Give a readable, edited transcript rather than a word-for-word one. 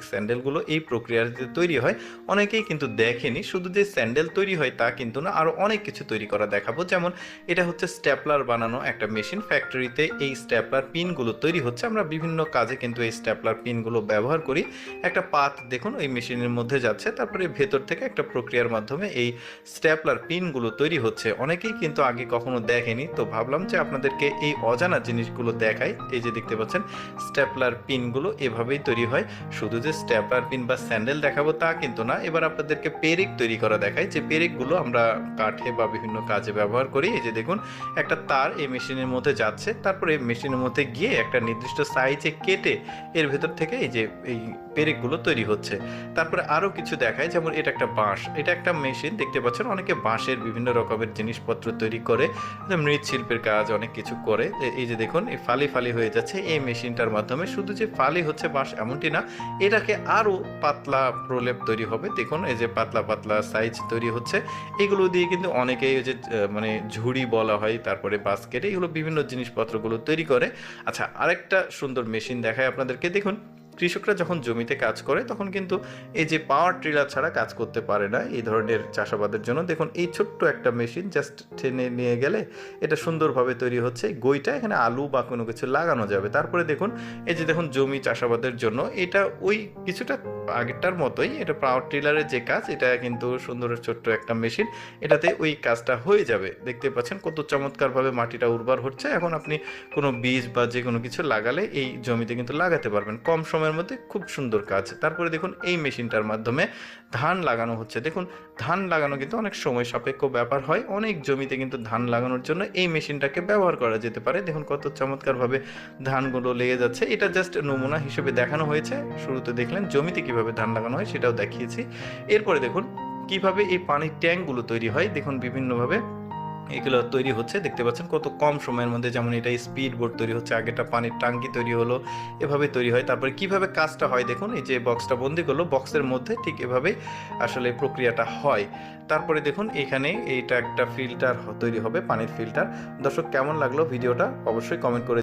স্যান্ডেলগুলো এই প্রক্রিয়াতে তৈরি হয় অনেকেই কিন্তু দেখেনি। শুধু যে স্যান্ডেল তৈরি হয় তা কিন্তু না, আরও অনেক কিছু তৈরি করা দেখাবো। যেমন এটা হচ্ছে স্ট্যাপলার বানানো একটা মেশিন, ফ্যাক্টরিতে এই স্ট্যাপলার পিনগুলো তৈরি হচ্ছে। আমরা বিভিন্ন কাজে কিন্তু এই স্ট্যাপলার পিনগুলো ব্যবহার করি। একটা পাত দেখুন ওই মেশিনের মধ্যে যাচ্ছে, তারপরে ভেতর থেকে একটা প্রক্রিয়ার মাধ্যমে এই স্ট্যাপলার পিনগুলো তৈরি হচ্ছে। অনেকেই কিন্তু আগে কখনো দেখেনি, তো ভাবলাম যে আপনাদেরকে এই অজানা জিনিসগুলো দেখাই। এই যে দেখতে পাচ্ছেন স্ট্যাপলার পিনগুলো এভাবেই তৈরি হয়। শুধু যে স্ট্যাপলার পিন বা স্যান্ডেল দেখাবো তা কিন্তু না, এবার আপনাদেরকে পেরেক তৈরি করা দেখায়, যে পেরেকগুলো আমরা কাঠে বা বিভিন্ন কাজে ব্যবহার করি। এই যে দেখুন একটা তার এই মেশিনের মধ্যে যাচ্ছে, তারপরে মেশিনের মধ্যে গিয়ে একটা নির্দিষ্ট সাইজে কেটে এর ভেতর থেকে এই যে এই পেরেকগুলো তৈরি হচ্ছে। তারপরে আরও কিছু দেখায়, যেমন এটা একটা বাঁশ, এটা একটা মেশিন দেখতে পাচ্ছেন। অনেকে বাঁশের বিভিন্ন রকমের জিনিসপত্র তৈরি করে, মৃৎশিল্পের কাজ অনেক কিছু করে। এই যে দেখুন এই ফালি ফালি হয়ে যাচ্ছে এই মেশিনটার মাধ্যমে। শুধু যে ফালি হচ্ছে বাঁশ এমনটি না, এটাকে আরও পাতলা প্রলেপ তৈরি হবে। দেখুন এই যে পাতলা পাতলা সাইজ তৈরি হচ্ছে। এগুলো দিয়ে কিন্তু অনেকেই ওই যে মানে ঝুড়ি বলা হয়, তারপরে বাস্কেট, এগুলো বিভিন্ন জিনিসপত্রগুলো তৈরি করে। আচ্ছা, আরেকটা সুন্দর মেশিন দেখায় আপনাদেরকে। দেখুন কৃষকরা যখন জমিতে কাজ করে তখন কিন্তু এই যে পাওয়ার ট্রিলার ছাড়া কাজ করতে পারে না এই ধরনের চাষাবাদের জন্য। দেখুন এই ছোট্ট একটা মেশিন জাস্ট টেনে নিয়ে গেলে এটা সুন্দরভাবে তৈরি হচ্ছে। গইটা এখানে আলু বা কোনো কিছু লাগানো যাবে। তারপরে দেখুন এই যে দেখুন জমি চাষাবাদের জন্য এটা ওই কিছুটা আগেরটার মতোই, এটা পাওয়ার টিলারের যে কাজ, এটা কিন্তু সুন্দর ছোট্ট একটা মেশিন, এটাতে ওই কাজটা হয়ে যাবে। দেখতে পাচ্ছেন কত চমৎকারভাবে মাটিটা উর্বর হচ্ছে। এখন আপনি কোনো বীজ বা যে কোনো কিছু লাগালে এই জমিতে কিন্তু লাগাতে পারবেন কম সময়ের মধ্যে। খুব সুন্দর কাজ। তারপরে দেখুন এই মেশিনটার মাধ্যমে ধান লাগানো হচ্ছে। দেখুন ধান লাগানো কিন্তু অনেক সময় সাপেক্ষ ব্যাপার হয়, অনেক জমিতে কিন্তু ধান লাগানোর জন্য এই মেশিনটাকে ব্যবহার করা যেতে পারে। দেখুন কত চমৎকারভাবে ধানগুলো লেগে যাচ্ছে। এটা জাস্ট নমুনা হিসেবে দেখানো হয়েছে। শুরুতে দেখলেন জমিতে কিভাবে ধান লাগানো হয় সেটাও দেখিয়েছি। এরপরে দেখুন কিভাবে এই পানির ট্যাঙ্কগুলো তৈরি হয়। দেখুন বিভিন্নভাবে এগুলো তৈরি হচ্ছে, দেখতে পাচ্ছেন কত কম সময়ের মধ্যে। যেমন এটা স্পিড বোট তৈরি হচ্ছে, আগেটা পানির টাঙ্কি তৈরি হলো, এভাবে তৈরি হয়। তারপরে কিভাবে কাজটা হয় দেখুন, এই যে বক্সটা বন্দি করলো, বক্সের মধ্যে ঠিক এভাবেই আসলে প্রক্রিয়াটা হয়। তারপরে দেখুন এখানে এইটা একটা ফিল্টার তৈরি হবে, পানির ফিল্টার। দর্শক কেমন লাগলো ভিডিওটা অবশ্যই কমেন্ট করে